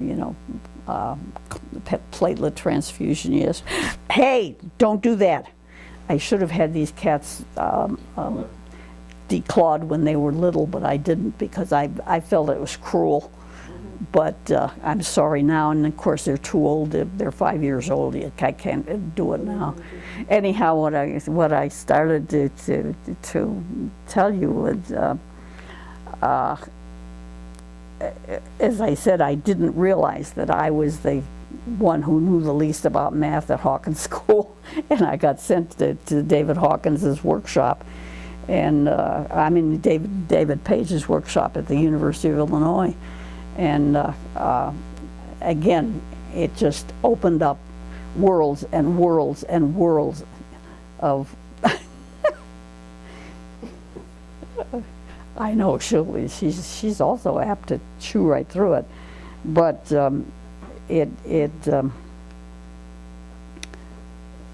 you know, platelet transfusion, yes. Hey, don't do that. I should have had these cats declawed when they were little, but I didn't because I felt it was cruel. But I'm sorry now, and of course they're too old. They're 5 years old. I can't do it now. Anyhow, what I started to tell you was, as I said, I didn't realize that I was the one who knew the least about math at Hawkins School, and I got sent to David Hawkins's workshop, and I'm in David Page's workshop at the University of Illinois. And again, it just opened up worlds and worlds and worlds of. I know she's also apt to chew right through it, but it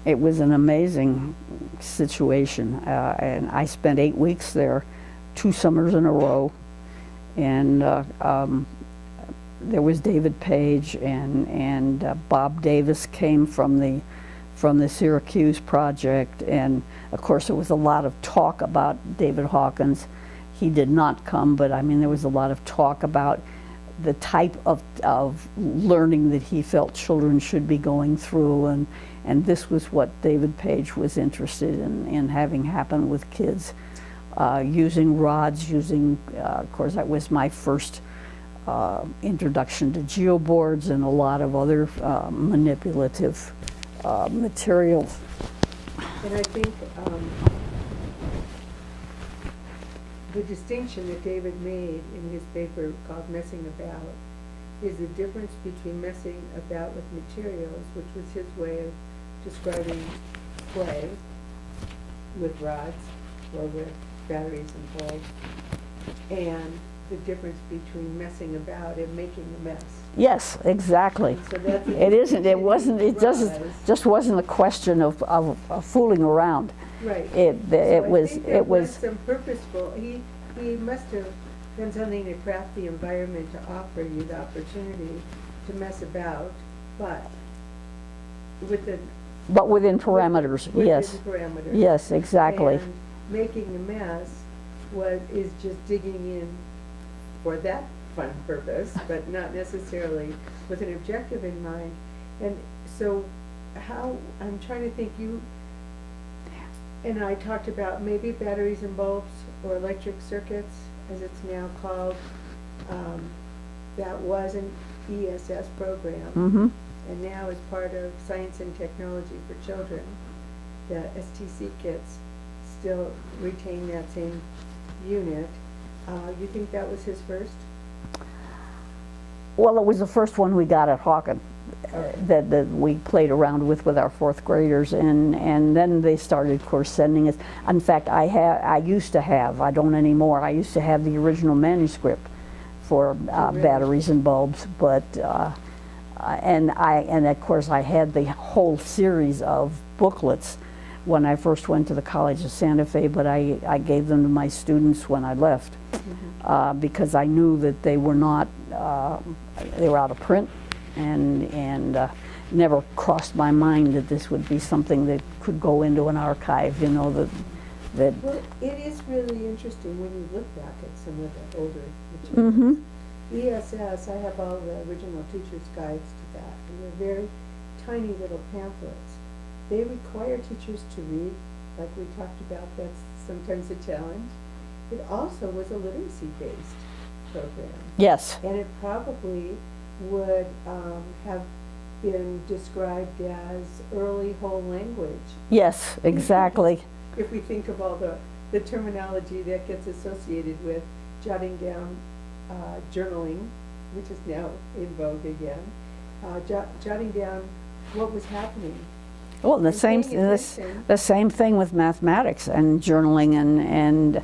was an amazing situation, and I spent 8 weeks there, 2 summers in a row, and there was David Page and Bob Davis came from the Syracuse project, and of course there was a lot of talk about David Hawkins. He did not come, but I mean there was a lot of talk about the type of learning that he felt children should be going through, and this was what David Page was interested in having happen with kids, using rods, of course that was my first introduction to geoboards and a lot of other manipulative materials. And I think the distinction that David made in his paper called Messing About is the difference between messing about with materials, which was his way of describing play with rods or with batteries and bulbs, and the difference between messing about and making a mess. Yes, exactly. So that's it isn't. It wasn't. It just wasn't a question of fooling around. Right. It was. It was some purposeful. He must have done something to craft the environment to offer you the opportunity to mess about, but within parameters. Yes. Within parameters. Yes, exactly. And making a mess is just digging in for that fun purpose, but not necessarily with an objective in mind. And so I'm trying to think, you and I talked about maybe batteries and bulbs or electric circuits, as it's now called. That was an ESS program, and now is part of Science and Technology for Children. The STC kits still retain that same unit. You think that was his first? Well, it was the first one we got at Hawkins that we played around with our 4th graders, and then they started, of course, sending us. In fact, I used to have, I don't anymore, I used to have the original manuscript for batteries and bulbs, but and of course I had the whole series of booklets when I first went to the College of Santa Fe, but I gave them to my students when I left, because I knew that they were not, they were out of print, and never crossed my mind that this would be something that could go into an archive, you know, that. Well, it is really interesting when you look back at some of the older materials. ESS, I have all the original teacher's guides to that, and they're very tiny little pamphlets. They require teachers to read, like we talked about. That's sometimes a challenge. It also was a literacy-based program. Yes. And it probably would have been described as early whole language. Yes, exactly. If we think of all the terminology that gets associated with jotting down journaling, which is now in vogue again, jotting down what was happening. Well, the same thing with mathematics and journaling, and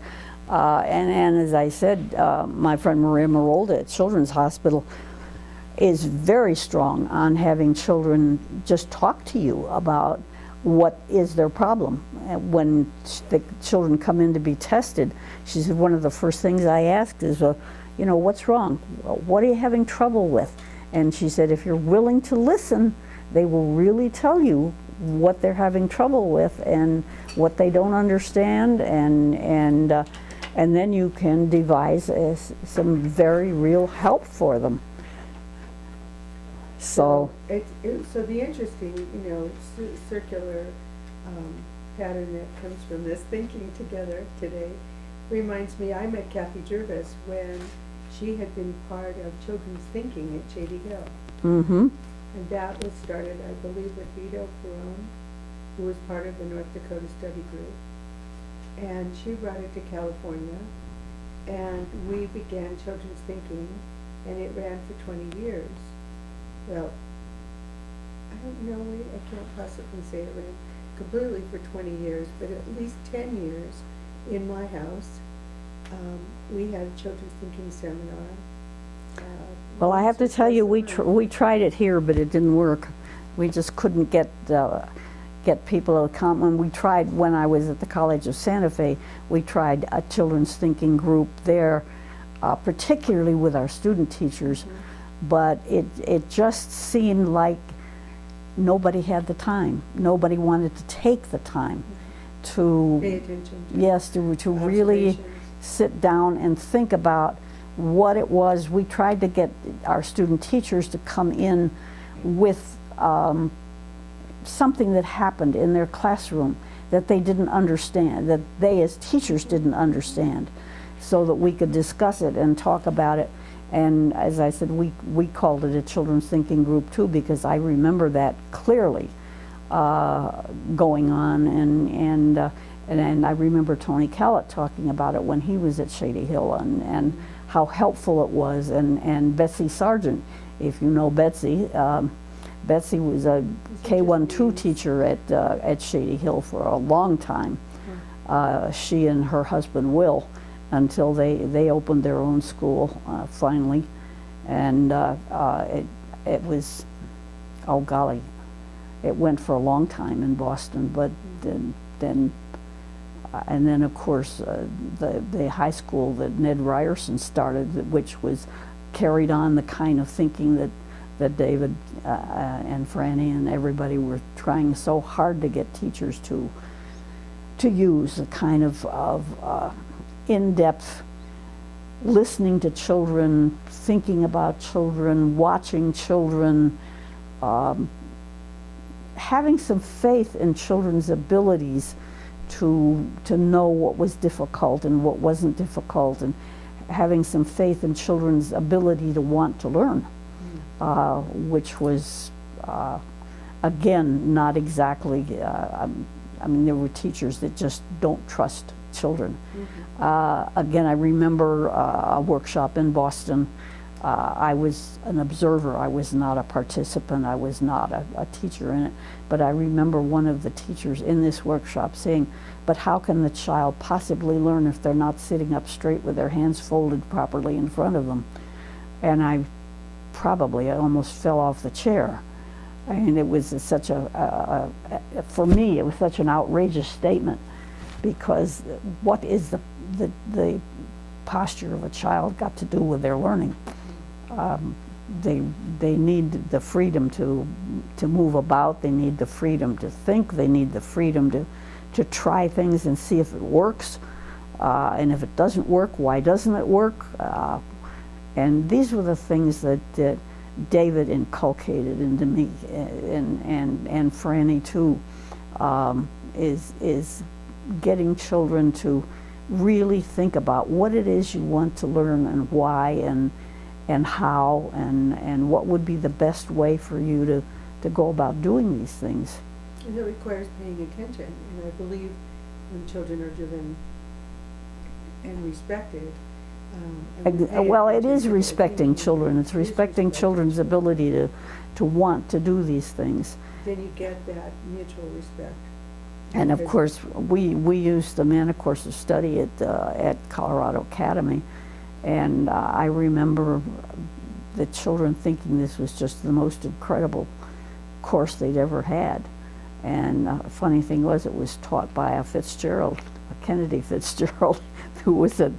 as I said, my friend Maria Marolda at Children's Hospital is very strong on having children just talk to you about what is their problem. When the children come in to be tested, she said one of the first things I asked is, you know, what's wrong? What are you having trouble with? And she said, if you're willing to listen, they will really tell you what they're having trouble with and what they don't understand, and then you can devise some very real help for them. So So the interesting, circular pattern that comes from this thinking together today reminds me, I met Kathy Jervis when she had been part of Children's Thinking at Shady Hill. mm-hmm. And that was started, I believe, with Vito Perone, who was part of the North Dakota Study Group. And she brought it to California, and we began Children's Thinking, and it ran for 20 years. Well, I don't know, I can't possibly say it ran completely for 20 years, but at least 10 years in my house. We had a Children's Thinking seminar. Well, I have to tell you, we tried it here, but it didn't work. We just couldn't get people to come. When we tried, when I was at the College of Santa Fe, we tried a Children's Thinking group there, particularly with our student teachers. Mm-hmm. But it just seemed like nobody had the time. Nobody wanted to take the time to pay attention to, yes, to really sit down and think about what it was. We tried to get our student teachers to come in with something that happened in their classroom that they didn't understand, that they as teachers didn't understand, so that we could discuss it and talk about it. And as I said, we called it a Children's Thinking group too, because I remember that clearly going on, and I remember Tony Callett talking about it when he was at Shady Hill, and how helpful it was, and Betsy Sargent, if you know Betsy. Betsy was a K-1-2 teacher at Shady Hill for a long time. She and her husband Will, until they opened their own school finally, and it was, oh golly, it went for a long time in Boston, but then and then of course the high school that Ned Ryerson started, which was carried on the kind of thinking that David and Franny and everybody were trying so hard to get teachers to use, a kind of in-depth listening to children, thinking about children, watching children, having some faith in children's abilities to know what was difficult and what wasn't difficult, and having some faith in children's ability to want to learn, which was, again, not exactly, I mean, there were teachers that just don't trust children. Mm-hmm. Again, I remember a workshop in Boston. I was an observer. I was not a participant. I was not a teacher in it. But I remember one of the teachers in this workshop saying, but how can the child possibly learn if they're not sitting up straight with their hands folded properly in front of them? And I almost fell off the chair. I mean, it was such for me, it was such an outrageous statement, because what is the posture of a child got to do with their learning? They need the freedom to move about. They need the freedom to think. They need the freedom to try things and see if it works. And if it doesn't work, why doesn't it work? And these were the things that David inculcated into me, and Franny too, is getting children to really think about what it is you want to learn and why, and how, and what would be the best way for you to go about doing these things. And it requires paying attention, and I believe when children are driven and respected. Well, it is respecting children. It's respecting children's ability to want to do these things. Then you get that mutual respect. And of course, we used the Mana course of study at Colorado Academy, and I remember the children thinking this was just the most incredible course they'd ever had. And the funny thing was, it was taught by a Fitzgerald, a Kennedy Fitzgerald, who was at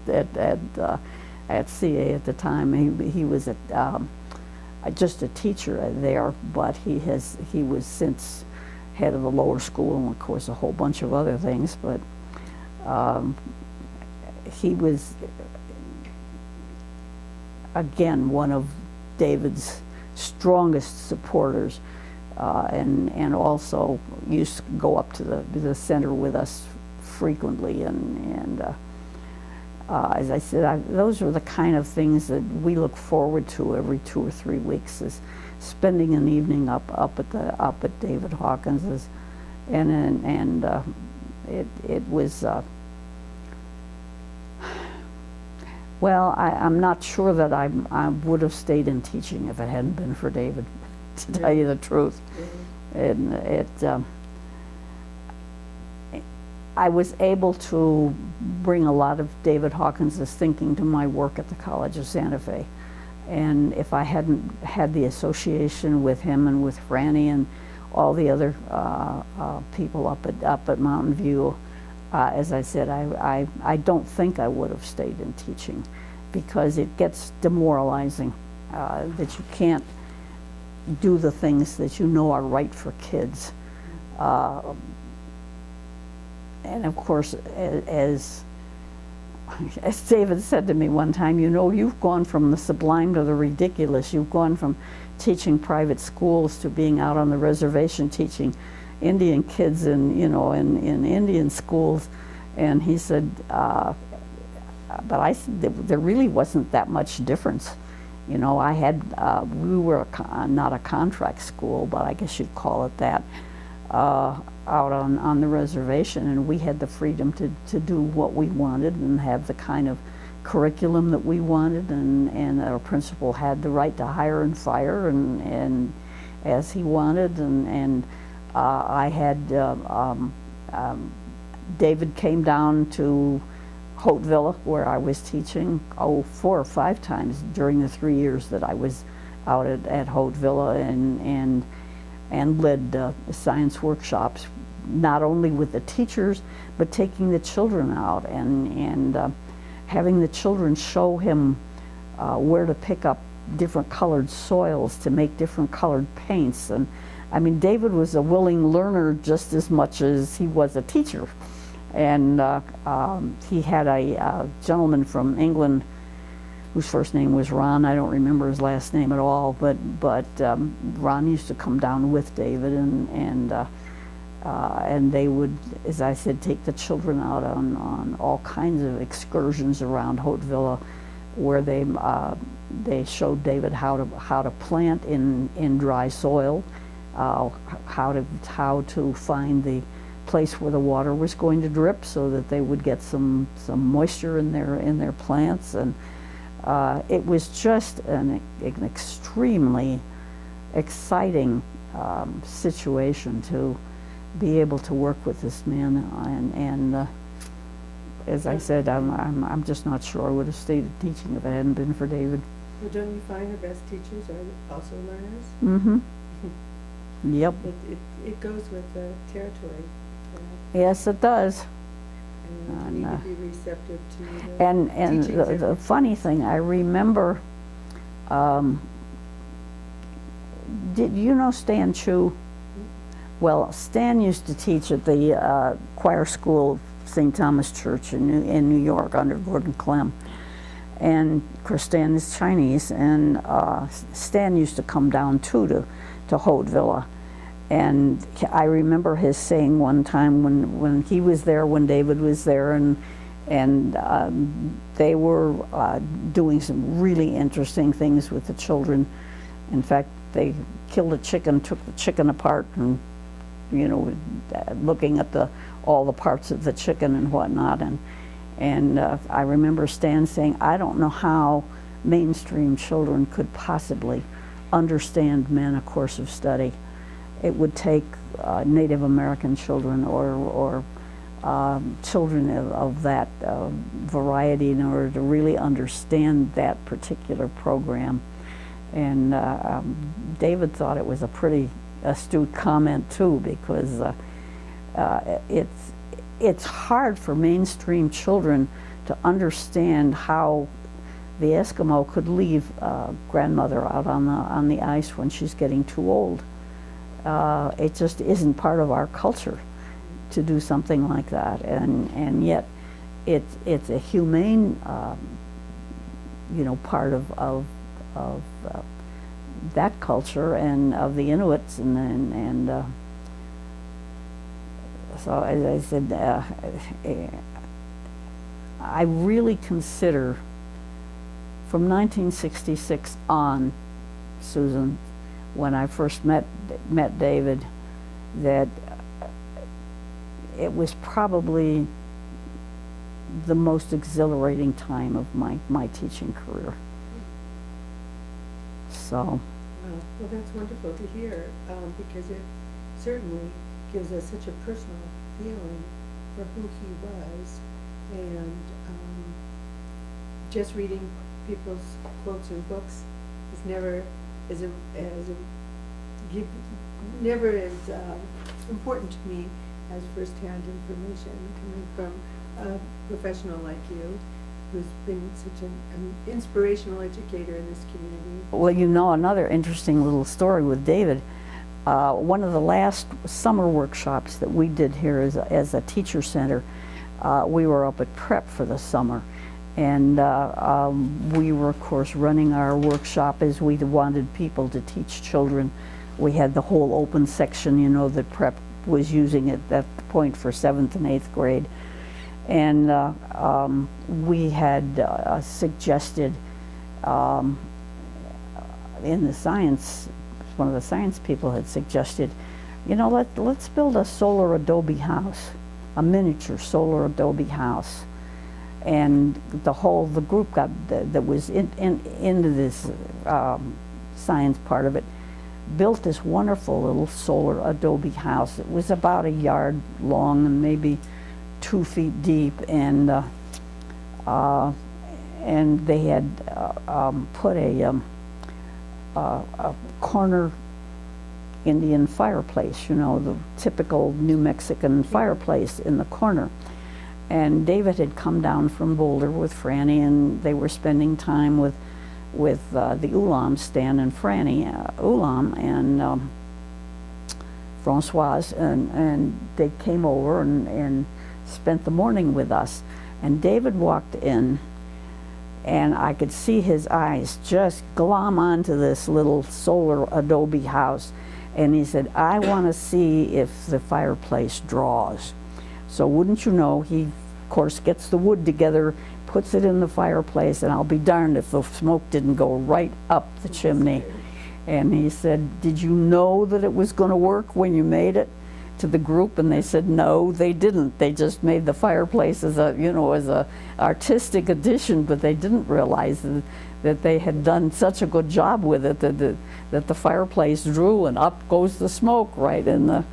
CA at the time. He was at just a teacher there, but he was since head of the lower school and of course a whole bunch of other things, but he was again one of David's strongest supporters, and also used to go up to the center with us frequently, and as I said, those are the kind of things that we look forward to every 2 or 3 weeks, is spending an evening up at David Hawkins's, and it was well, I'm not sure that I would have stayed in teaching if it hadn't been for David, to tell you the truth. And I was able to bring a lot of David Hawkins's thinking to my work at the College of Santa Fe. And if I hadn't had the association with him and with Franny and all the other people up at Mountain View, as I said, I don't think I would have stayed in teaching, because it gets demoralizing that you can't do the things that you know are right for kids. And of course, as David said to me one time, you know, you've gone from the sublime to the ridiculous. You've gone from teaching private schools to being out on the reservation teaching Indian kids in Indian schools. And he said, but I said there really wasn't that much difference. You know, we were not a contract school, but I guess you'd call it that, out on the reservation, and we had the freedom to do what we wanted and have the kind of curriculum that we wanted, and our principal had the right to hire and fire and as he wanted, and I had David came down to Haute Villa, where I was teaching 4 or 5 times during the 3 years that I was out at Haute Villa, and led science workshops, not only with the teachers, but taking the children out and having the children show him where to pick up different colored soils to make different colored paints. And I mean, David was a willing learner just as much as he was a teacher. And he had a gentleman from England whose first name was Ron. I don't remember his last name at all, but Ron used to come down with David, and they would, as I said, take the children out on all kinds of excursions around Haute Villa, where they showed David how to plant in dry soil, how to find the place where the water was going to drip so that they would get some moisture in their plants. And it was just an extremely exciting situation to be able to work with this man, and as I said, I'm just not sure I would have stayed at teaching if it hadn't been for David. Well, don't you find the best teachers are also learners? Mm-hmm. Yep. It goes with the territory. Yes, it does. And you need to be receptive to the And the funny thing, I remember, did you know Stan Chu? Well, Stan used to teach at the choir school of St. Thomas Church in New York under Gordon Clem. And of course Stan is Chinese, and Stan used to come down too to Haute Villa. And I remember his saying one time when he was there, when David was there, and they were doing some really interesting things with the children. In fact, they killed a chicken, took the chicken apart, and looking at all the parts of the chicken and whatnot. And I remember Stan saying, I don't know how mainstream children could possibly understand men a course of study. It would take Native American children or children of that variety in order to really understand that particular program. And David thought it was a pretty astute comment too, because it's hard for mainstream children to understand how the Eskimo could leave grandmother out on the ice when she's getting too old. It just isn't part of our culture to do something like that, and yet it's a humane part of that culture and of the Inuits, and so as I said, I really consider from 1966 on, Susan, when I first met David, that it was probably the most exhilarating time of my teaching career. So. Well, that's wonderful to hear, because it certainly gives us such a personal feeling for who he was, and just reading people's quotes in books is never as important to me as first-hand information coming from a professional like you, who's been such an inspirational educator in this community. Well, another interesting little story with David. One of the last summer workshops that we did here as a teacher center, we were up at Prep for the summer. And we were, of course, running our workshop as we wanted people to teach children. We had the whole open section, that Prep was using at that point for 7th and 8th grade. And we had suggested in the science, one of the science people had suggested, let's build a solar adobe house, a miniature solar adobe house. And the group that was into this science part of it built this wonderful little solar adobe house. It was about a yard long and maybe 2 feet deep, and they had put a corner Indian fireplace, the typical New Mexican fireplace in the corner. And David had come down from Boulder with Franny, and they were spending time with the Ulam, Stan and Franny, Ulam and Francoise, and they came over and spent the morning with us. And David walked in, and I could see his eyes just glom onto this little solar adobe house. And he said, I want to see if the fireplace draws. So wouldn't you know, he, of course, gets the wood together, puts it in the fireplace, and I'll be darned if the smoke didn't go right up the chimney. And he said, did you know that it was going to work when you made it to the group? And they said, no, they didn't. They just made the fireplace as a artistic addition, but they didn't realize that they had done such a good job with it that the fireplace drew, and up goes the smoke right in the.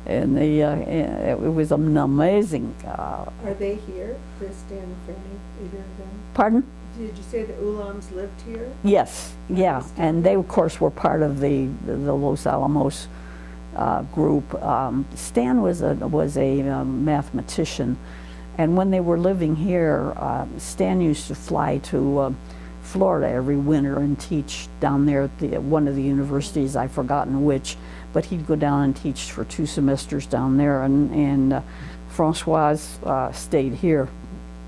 And it was an amazing. Are they here, Chris, Dan, and Franny, either of them? Pardon? Did you say the Ulams lived here? Yes, yeah, and they of course were part of the Los Alamos group. Stan was a mathematician, and when they were living here, Stan used to fly to Florida every winter and teach down there at one of the universities, I've forgotten which, but he'd go down and teach for 2 semesters down there, and Francoise stayed here,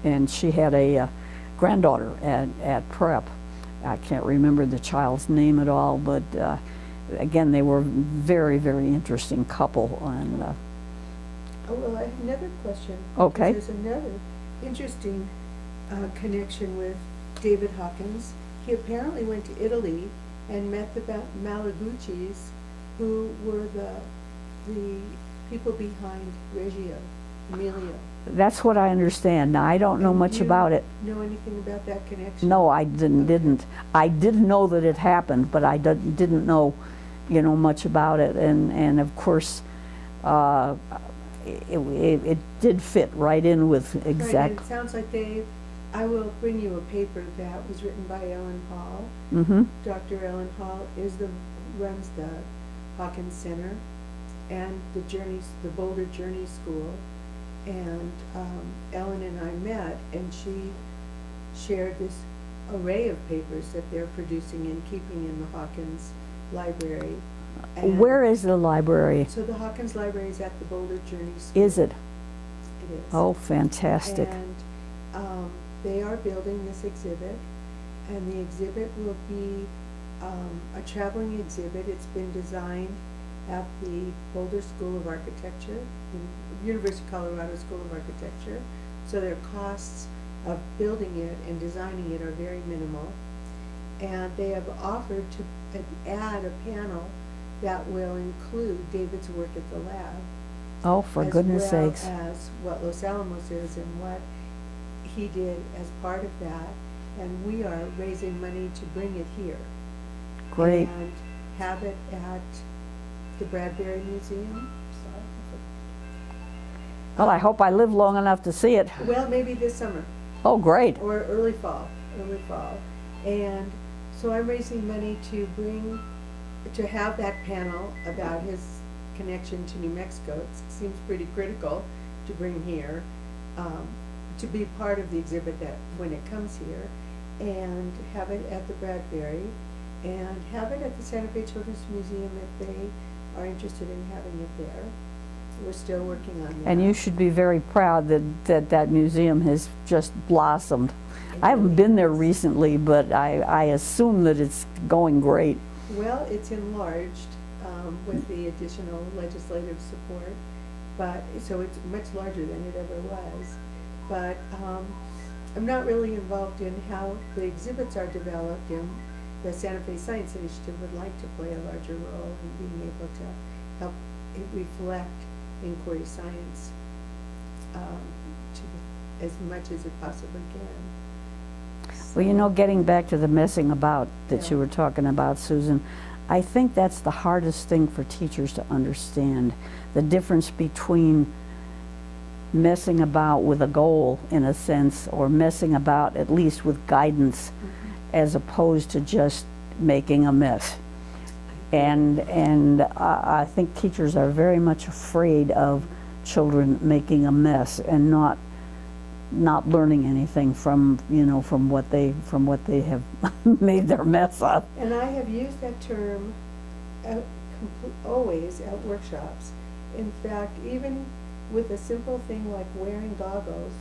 and she had a granddaughter at Prep. I can't remember the child's name at all, but again, they were a very, very interesting couple. And Oh, well, I have another question. Okay. There's another interesting connection with David Hawkins. He apparently went to Italy and met the Malaguchis, who were the people behind Reggio Emilia. that's what I understand. Now, I don't know much about it. Know anything about that connection? No, I didn't. I did know that it happened, but I didn't know, much about it. And of course, it did fit right in with Right, exact. and it sounds like I will bring you a paper that was written by Ellen Hall. Mm-hmm. Dr. Ellen Hall runs the Hawkins Center and the Boulder Journey School. And Ellen and I met, and she shared this array of papers that they're producing and keeping in the Hawkins Library. And Where is the library? so the Hawkins Library is at the Boulder Journey School. Is it? It is. Oh, fantastic. And they are building this exhibit, and the exhibit will be a traveling exhibit. It's been designed at the Boulder School of Architecture, the University of Colorado School of Architecture. So their costs of building it and designing it are very minimal. And they have offered to add a panel that will include David's work at the lab. Oh, for goodness sakes. As well as what Los Alamos is and what he did as part of that. And we are raising money to bring it here. Great. And have it at the Bradbury Museum. Well, I hope I live long enough to see it. Well, maybe this summer. Oh, great. Or early fall. And so I'm raising money to have that panel about his connection to New Mexico. It seems pretty critical to bring here, to be part of the exhibit that when it comes here, and have it at the Bradbury, and have it at the Santa Fe Children's Museum if they are interested in having it there. We're still working on that. And you should be very proud that museum has just blossomed. I haven't been there recently, but I assume that it's going great. Well, it's enlarged with the additional legislative support, but so it's much larger than it ever was. But I'm not really involved in how the exhibits are developed, and the Santa Fe Science Initiative would like to play a larger role in being able to help it reflect inquiry science as much as it possibly can. Well, you know, getting back to the messing about that Yeah. you were talking about, Susan, I think that's the hardest thing for teachers to understand, the difference between messing about with a goal, in a sense, or messing about at least with guidance, as opposed to just making a mess. And I think teachers are very much afraid of children making a mess and not learning anything from what they have made their mess of. And I have used that term always at workshops. In fact, even with a simple thing like wearing goggles,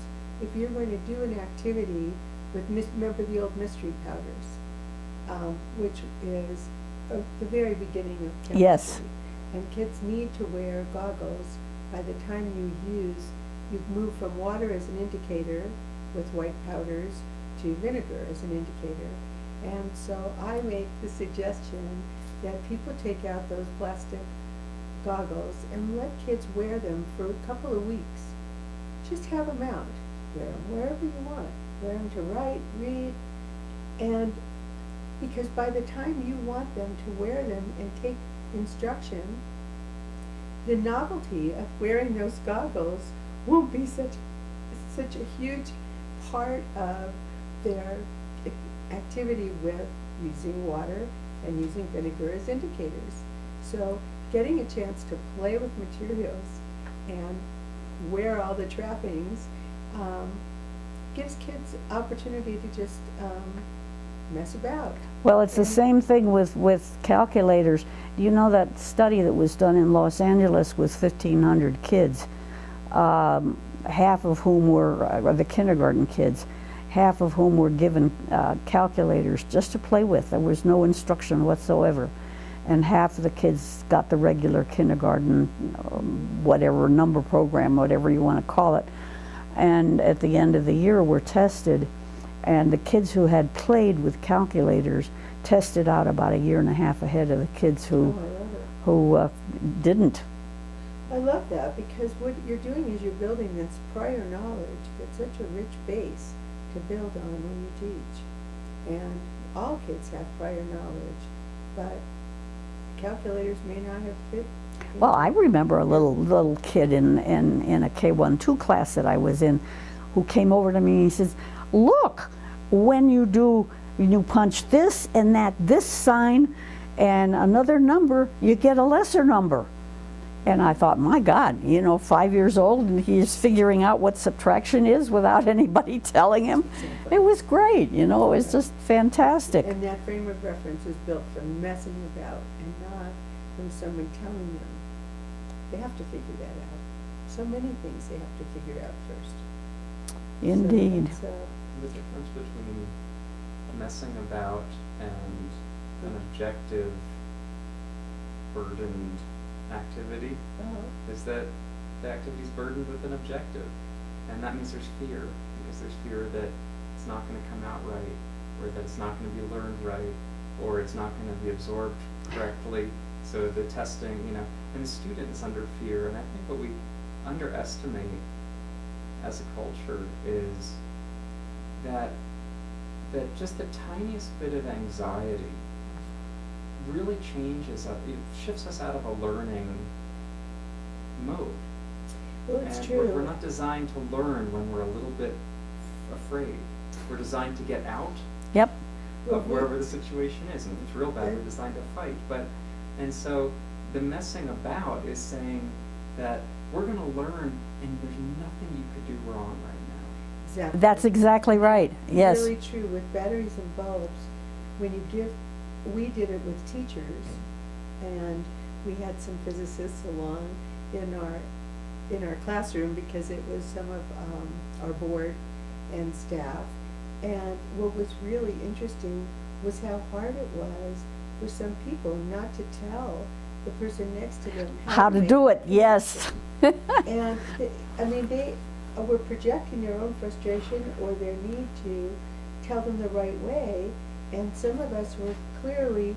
if you're going to do an activity with, remember the old mystery powders, which is the very beginning of chemistry. Yes. And kids need to wear goggles by the time you've moved from water as an indicator with white powders to vinegar as an indicator. And so I make the suggestion that people take out those plastic goggles and let kids wear them for a couple of weeks. Just have them out. Wear them wherever you want. Wear them to write, read, and because by the time you want them to wear them and take instruction, the novelty of wearing those goggles won't be such a huge part of their activity with using water and using vinegar as indicators. So getting a chance to play with materials and wear all the trappings gives kids opportunity to just mess about. Well, it's the same thing with calculators. Do you know that study that was done in Los Angeles with 1,500 kids, half of whom were the kindergarten kids, half of whom were given calculators just to play with. There was no instruction whatsoever. And half of the kids got the regular kindergarten, whatever number program, whatever you want to call it. And at the end of the year were tested, and the kids who had played with calculators tested out about a year and a half ahead of the kids who didn't. I love that, because what you're doing is you're building this prior knowledge. It's such a rich base to build on when you teach. And all kids have prior knowledge, but calculators may not have fit. Well, I remember a little kid in a K-1-2 class that I was in who came over to me and he says, "Look, when you punch this and this sign and another number, you get a lesser number." And I thought, my God, 5 years old and he's figuring out what subtraction is without anybody telling him. Exactly. It was great, it was just fantastic. And that frame of reference is built from messing about and not from someone telling them. They have to figure that out. So many things they have to figure out first. Indeed. So The difference between messing about and an objective burdened activity is that the activity is burdened with an objective. And that means there's fear, because there's fear that it's not going to come out right, or that it's not going to be learned right, or it's not going to be absorbed correctly. So the testing, and the student is under fear. And I think what we underestimate as a culture is that just the tiniest bit of anxiety really changes, it shifts us out of a learning mode. well, it's And true. we're not designed to learn when we're a little bit afraid. We're designed to get out Yep. of wherever the situation is. And if it's real bad, we're designed to fight. And so the messing about is saying that we're going to learn, and there's nothing you could do wrong right now. Exactly. That's exactly right. Yes. Really true with batteries and bulbs. When you give, we did it with teachers, and we had some physicists along in our classroom because it was some of our board and staff. And what was really interesting was how hard it was for some people not to tell the person next to them How to make do it, that yes. And they were projecting their own frustration or their need to tell them the right way. And some of us were clearly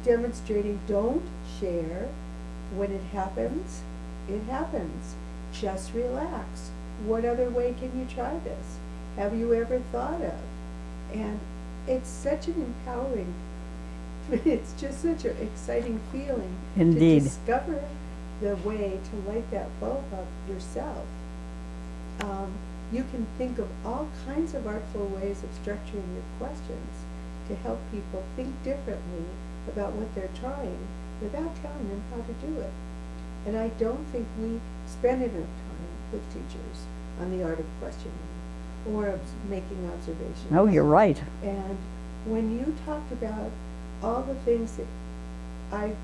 demonstrating, don't share. When it happens, it happens. Just relax. What other way can you try this? Have you ever thought of? And it's such an empowering, it's just such an exciting feeling. Indeed. To discover the way to light that bulb up yourself. You can think of all kinds of artful ways of structuring your questions to help people think differently about what they're trying without telling them how to do it. And I don't think we spend enough time with teachers on the art of questioning or making observations. No, you're right. And when you talked about all the things that I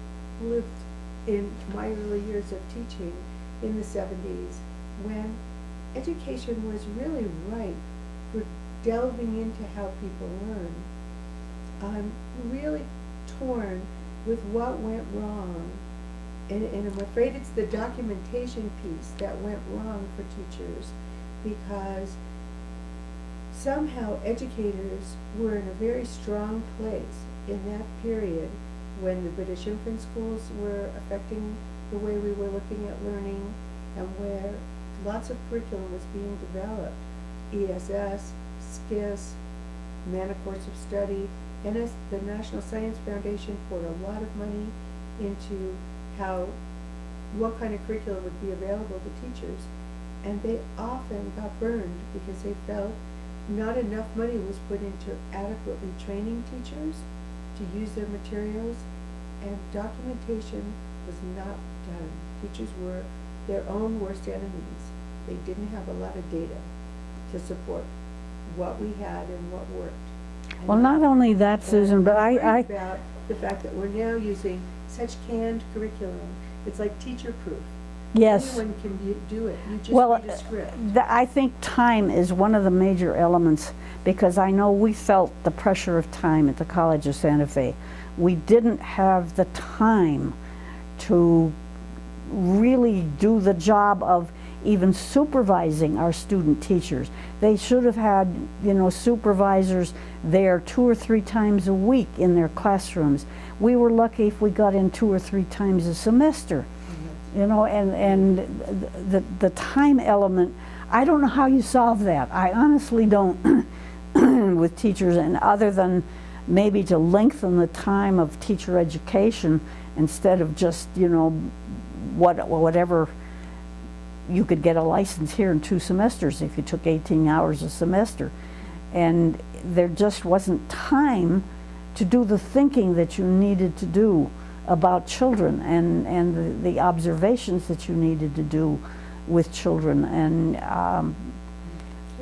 lived in my early years of teaching in the 70s, when education was really ripe for delving into how people learn, I'm really torn with what went wrong. And I'm afraid it's the documentation piece that went wrong for teachers, because somehow educators were in a very strong place in that period when the British infant schools were affecting the way we were looking at learning, and where lots of curriculum was being developed. ESS, SKIS, MANA course of study, and the National Science Foundation poured a lot of money into what kind of curriculum would be available to teachers. And they often got burned because they felt not enough money was put into adequately training teachers to use their materials, and documentation was not done. Teachers were their own worst enemies. They didn't have a lot of data to support what we had and what worked. And Well, not only that, Susan, but I'm I, worried about the fact that we're now using such canned curriculum. It's like teacher-proof. yes. Anyone can do it. You just Well, read a script. I think time is one of the major elements, because I know we felt the pressure of time at the College of Santa Fe. We didn't have the time to really do the job of even supervising our student teachers. They should have had, supervisors there 2 or 3 times a week in their classrooms. We were lucky if we got in 2 or 3 times a semester. And the time element, I don't know how you solve that. I honestly don't with teachers, and other than maybe to lengthen the time of teacher education instead of just, whatever. You could get a license here in 2 semesters if you took 18 hours a semester. And there just wasn't time to do the thinking that you needed to do about children and the observations that you needed to do with children. And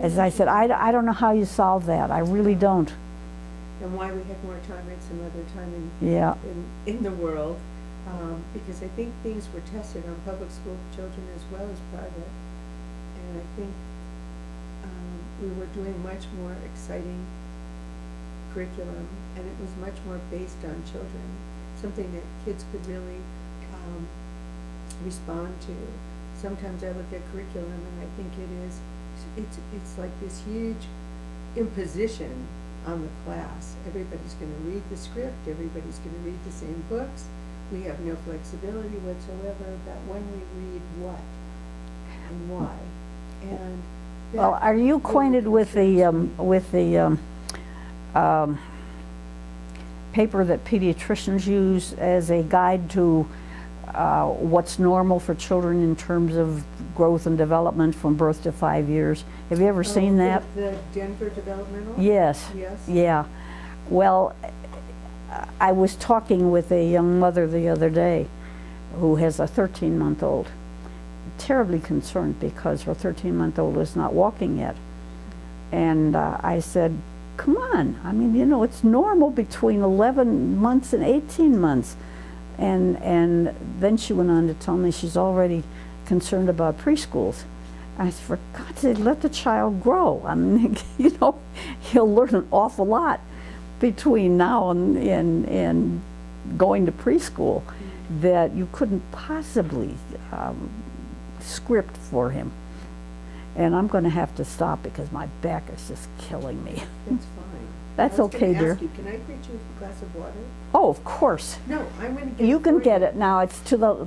as I said, I don't know how you solve that. I really don't. And why we have more time at some other time Yeah. in the world, because I think things were tested on public school children as well as private. And I think we were doing much more exciting curriculum, and it was much more based on children, something that kids could really respond to. Sometimes I look at curriculum and I think it's like this huge imposition on the class. Everybody's going to read the script, everybody's going to read the same books. We have no flexibility whatsoever about when we read what and why. And Well, are you acquainted with the paper that pediatricians use as a guide to what's normal for children in terms of growth and development from birth to 5 years? Have you ever seen that? The Denver Developmental? Yes. Yes. Yeah. Well, I was talking with a young mother the other day who has a 13-month-old. Terribly concerned because her 13-month-old is not walking yet. And I said, come on, I mean, you know, it's normal between 11 months and 18 months. And then she went on to tell me she's already concerned about preschools. I said, for God's sake, let the child grow. I mean, you know, he'll learn an awful lot between now and going to preschool that you couldn't possibly script for him. And I'm going to have to stop because my back is just killing me. That's fine. That's okay, dear. Can I get you a glass of water? Oh, of course. No, I'm going to get You it can for get it now. It's to the